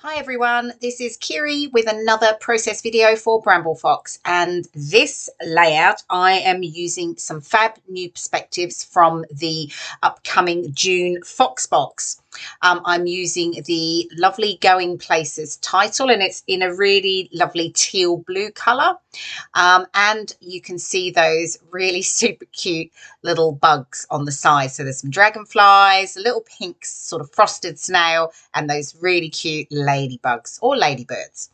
Hi everyone, this is Kirei with another process video for Bramble Fox, and this layout I am using some fab new perspectives from the upcoming June Fox box. I'm using the lovely Going Places title, and it's in a really lovely teal blue colour, and you can see those really super cute little bugs on the side. So there's some dragonflies, a little pink sort of frosted snail, and those really cute ladybugs or ladybirds.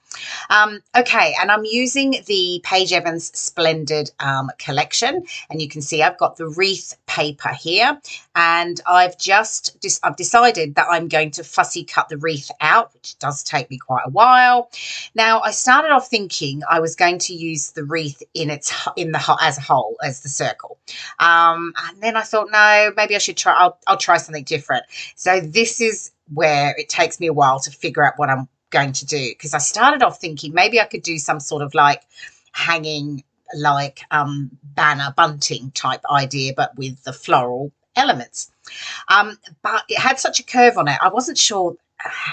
Okay, and I'm using the Paige Evans Splendid collection, and you can see I've got the wreath paper here, and I've decided that I'm going to fussy cut the wreath out, which does take me quite a while. Now, I started off thinking I was going to use the wreath as a whole, as the circle, and then I thought, no, maybe I should try. I'll try something different. So this is where it takes me a while to figure out what I'm going to do, because I started off thinking maybe I could do some sort of like hanging like banner bunting type idea, but with the floral elements. But it had such a curve on it, I wasn't sure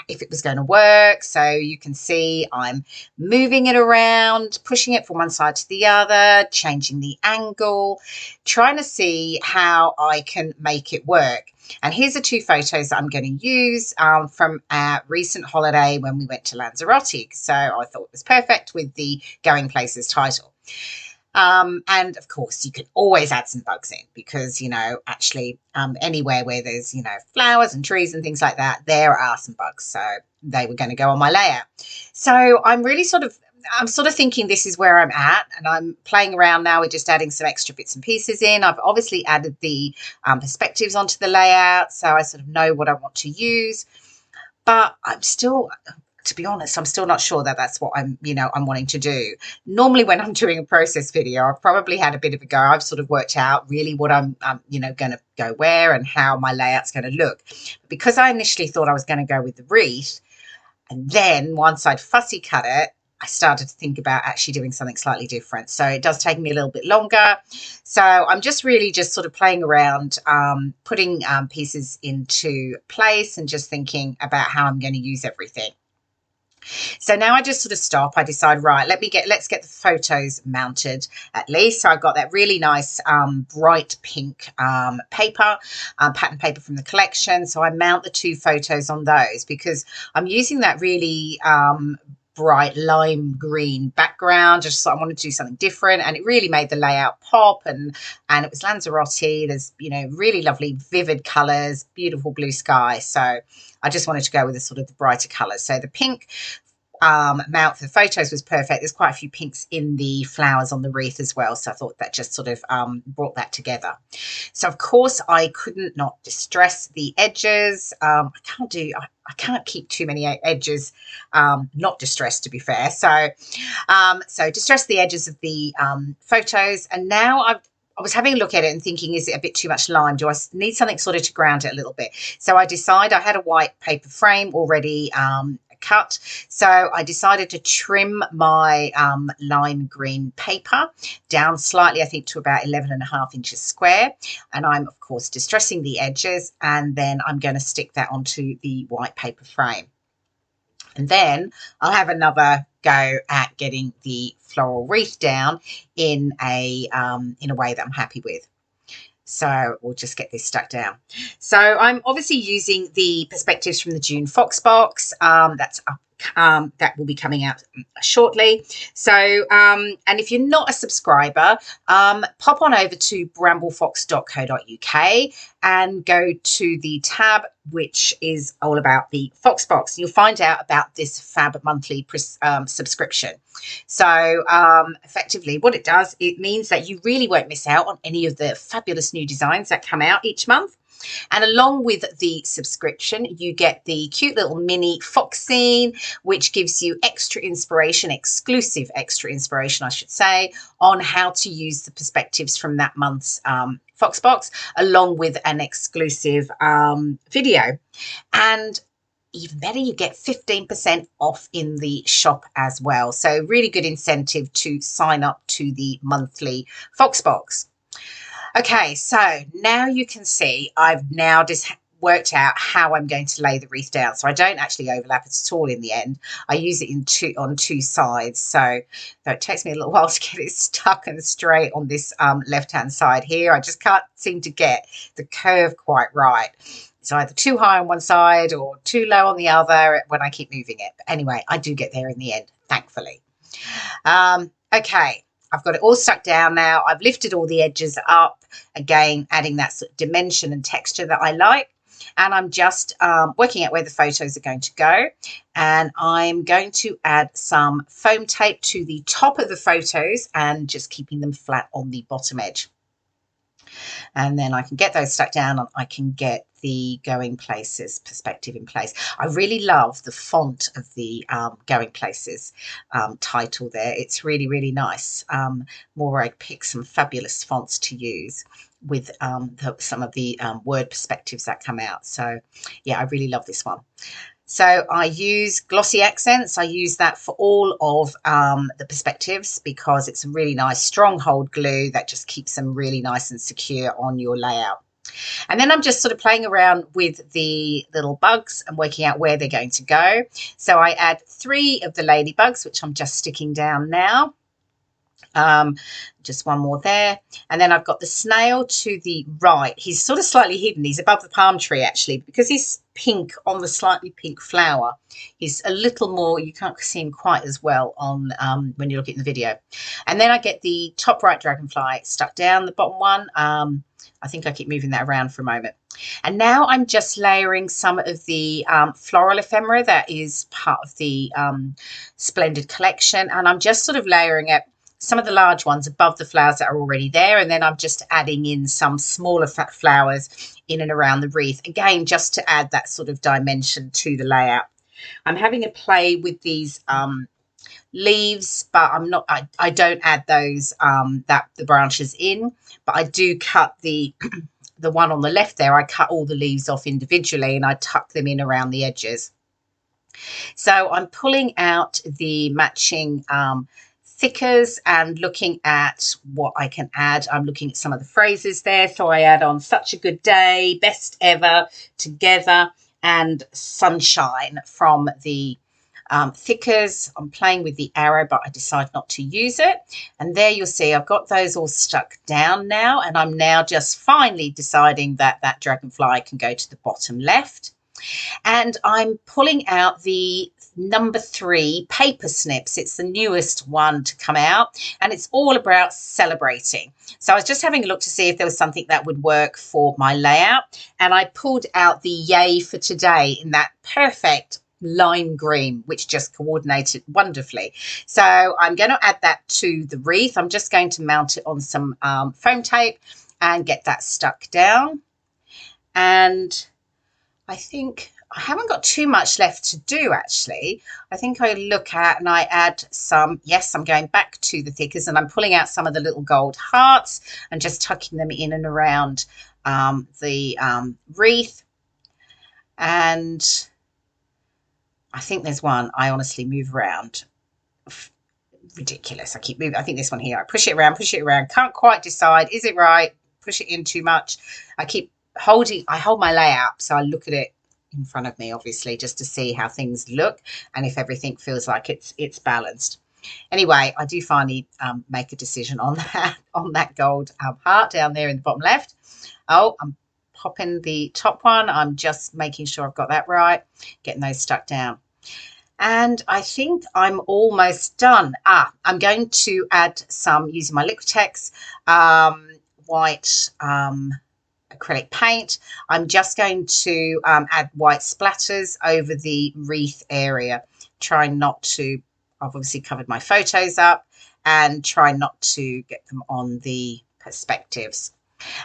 if it was going to work. So you can see I'm moving it around, pushing it from one side to the other, changing the angle, trying to see how I can make it work. And here's the two photos that I'm going to use from our recent holiday when we went to Lanzarote. So I thought it was perfect with the Going Places title. And of course, you can always add some bugs in, because, actually anywhere where there's, flowers and trees and things like that, there are some bugs. So they were going to go on my layout. So I'm sort of thinking this is where I'm at, and I'm playing around now with just adding some extra bits and pieces in. I've obviously added the perspectives onto the layout, so I sort of know what I want to use, but to be honest, I'm still not sure that that's what I'm wanting to do. Normally when I'm doing a process video, I've probably had a bit of a go. I've sort of worked out really what I'm, going to go where and how my layout's going to look. Because I initially thought I was going to go with the wreath, and then once I'd fussy cut it, I started to think about actually doing something slightly different. So it does take me a little bit longer. So I'm just sort of playing around, putting pieces into place and just thinking about how I'm going to use everything. So now I just sort of stop. I decide, right, let's get the photos mounted at least. So I've got that really nice bright pink paper, pattern paper from the collection. So I mount the two photos on those because I'm using that really bright lime green background. Just so I wanted to do something different, and it really made the layout pop. And it was Lanzarote. There's really lovely vivid colors, beautiful blue sky. So I just wanted to go with the sort of the brighter colors. So the pink mount for the photos was perfect. There's quite a few pinks in the flowers on the wreath as well, so I thought that just sort of brought that together. So of course I couldn't not distress the edges. I can't keep too many edges not distressed, to be fair. So distress the edges of the photos, and now I was having a look at it and thinking, is it a bit too much lime? Do I need something sort of to ground it a little bit? So I had a white paper frame already cut. So I decided to trim my lime green paper down slightly, I think to about 11.5 inches square. And I'm, of course, distressing the edges, and then I'm going to stick that onto the white paper frame. And then I'll have another go at getting the floral wreath down in a way that I'm happy with. So we'll just get this stuck down. So I'm obviously using the perspectives from the June Fox box. That's up. That will be coming out shortly. So, and if you're not a subscriber, pop on over to bramblefox.co.uk and go to the tab which is all about the Fox box. You'll find out about this fab monthly subscription. So effectively what it does, it means that you really won't miss out on any of the fabulous new designs that come out each month. And along with the subscription, you get the cute little mini fox scene, which gives you exclusive extra inspiration, I should say, on how to use the perspectives from that month's Fox box, along with an exclusive video. And even better, you get 15% off in the shop as well. So really good incentive to sign up to the monthly Fox box. Okay, so now you can see I've now just worked out how I'm going to lay the wreath down. So I don't actually overlap it at all in the end. I use it on two sides. So it takes me a little while to get it stuck and straight on this left-hand side here. I just can't seem to get the curve quite right. It's either too high on one side or too low on the other when I keep moving it. But anyway, I do get there in the end, thankfully. Okay, I've got it all stuck down now. I've lifted all the edges up, again, adding that sort of dimension and texture that I like. And I'm just working out where the photos are going to go. And I'm going to add some foam tape to the top of the photos and just keeping them flat on the bottom edge. And then I can get those stuck down and I can get the Going Places perspective in place. I really love the font of the Going Places title there. It's really, really nice. Morag picked some fabulous fonts to use with some of the word perspectives that come out. So yeah, I really love this one. So I use glossy accents. I use that for all of the perspectives because it's a really nice stronghold glue that just keeps them really nice and secure on your layout. And then I'm just sort of playing around with the little bugs and working out where they're going to go. So I add 3 of the ladybugs, which I'm just sticking down now. Just one more there, and then I've got the snail to the right. He's sort of slightly hidden. He's above the palm tree actually, because he's pink on the slightly pink flower. He's a little more, you can't see him quite as well on when you look at the video. And then I get the top right dragonfly stuck down, the bottom one. I think I keep moving that around for a moment. And now I'm just layering some of the floral ephemera that is part of the Splendid collection, and I'm just sort of layering it, some of the large ones above the flowers that are already there, and then I'm just adding in some smaller flowers in and around the wreath, again just to add that sort of dimension to the layout. I'm having a play with these leaves, but I don't add those the branches in, but I do cut the the one on the left there. I cut all the leaves off individually and I tuck them in around the edges. So I'm pulling out the matching thickers and looking at what I can add. I'm looking at some of the phrases there. So I add on such a good day, best ever, together, and sunshine from the thickers. I'm playing with the arrow, but I decide not to use it. And there you'll see I've got those all stuck down now, and I'm now just finally deciding that that dragonfly can go to the bottom left. And I'm pulling out the number 3 paper snips. It's the newest one to come out, and it's all about celebrating. So I was just having a look to see if there was something that would work for my layout, and I pulled out the Yay for Today in that perfect lime green, which just coordinated wonderfully. So I'm going to add that to the wreath. I'm just going to mount it on some foam tape and get that stuck down. And I think I haven't got too much left to do actually. I think I look at and I add some, yes, I'm going back to the thickers and I'm pulling out some of the little gold hearts and just tucking them in and around the wreath. And I think there's one I honestly move around. Ridiculous. I keep moving. I think this one here. I push it around, can't quite decide. Is it right? Push it in too much. I keep holding, I hold my layout, so I look at it in front of me, obviously, just to see how things look and if everything feels like it's balanced. Anyway, I do finally make a decision on that gold heart down there in the bottom left. Oh, I'm popping the top one. I'm just making sure I've got that right, getting those stuck down. And I think I'm almost done. I'm going to add some, using my Liquitex white acrylic paint. I'm just going to add white splatters over the wreath area, trying not to, I've obviously covered my photos up, and try not to get them on the perspectives.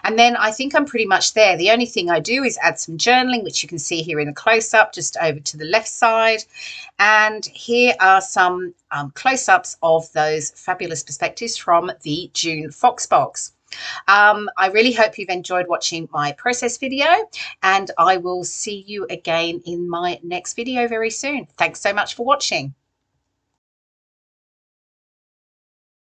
And then I think I'm pretty much there. The only thing I do is add some journaling, which you can see here in the close-up, just over to the left side. And here are some close-ups of those fabulous perspectives from the June Fox box. I really hope you've enjoyed watching my process video, and I will see you again in my next video very soon. Thanks so much for watching.